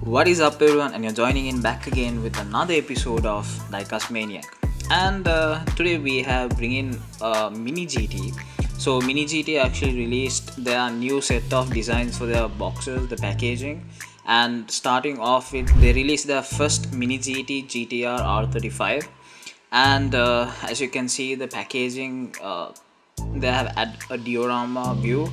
What is up everyone, and you're joining in back again with another episode of Diecast Maniac. And today we have bring in Mini GT. So Mini GT actually released their new set of designs for their boxes, the packaging. And starting off with, they released their first Mini GT GTR R35. And as you can see, the packaging, they have a diorama view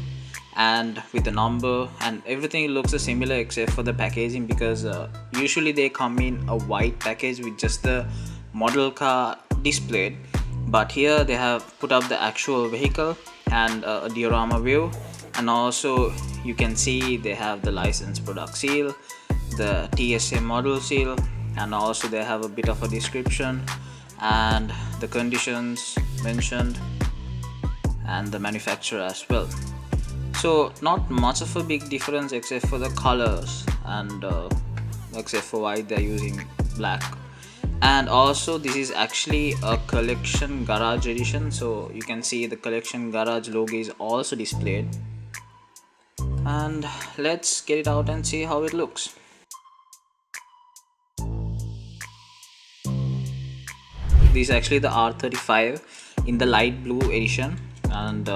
and with the number, and everything looks similar except for the packaging, because usually they come in a white package with just the model car displayed, but here they have put up the actual vehicle and a diorama view. And also you can see they have the license product seal, the TSA model seal, and also they have a bit of a description and the conditions mentioned and the manufacturer as well. So not much of a big difference except for the colors, and except for why they're using black. And also this is actually a collection garage edition, so you can see the collection garage logo is also displayed. And let's get it out and see how it looks. This is actually the R35 in the light blue edition, and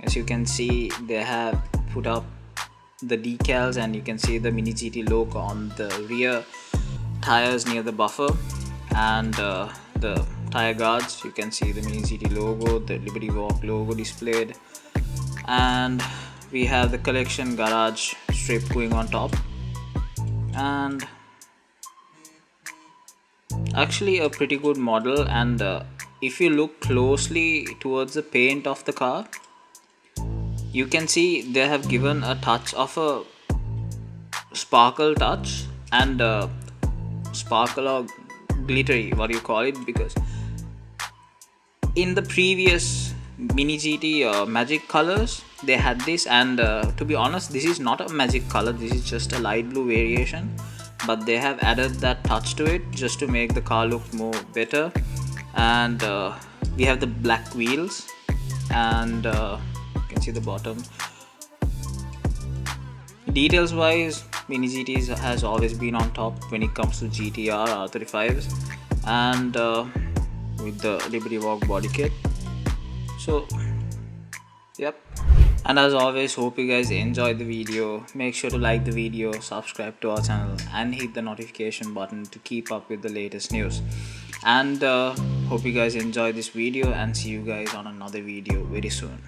as you can see, they have put up the decals, and you can see the Mini GT logo on the rear tires near the buffer, and the tire guards, you can see the Mini GT logo, the Liberty Walk logo displayed, and we have the collection garage strip going on top. And actually a pretty good model, and if you look closely towards the paint of the car, you can see they have given a touch of a sparkle touch, and sparkle or glittery, what do you call it, because in the previous Mini GT magic colors they had this, and to be honest, this is not a magic color, this is just a light blue variation, but they have added that touch to it just to make the car look more better. And we have the black wheels, and you can see the bottom. Details wise, Mini GT has always been on top when it comes to GTR R35s, and with the Liberty Walk body kit. So yep. And as always, hope you guys enjoyed the video. Make sure to like the video, subscribe to our channel, and hit the notification button to keep up with the latest news. And hope you guys enjoyed this video, and see you guys on another video very soon.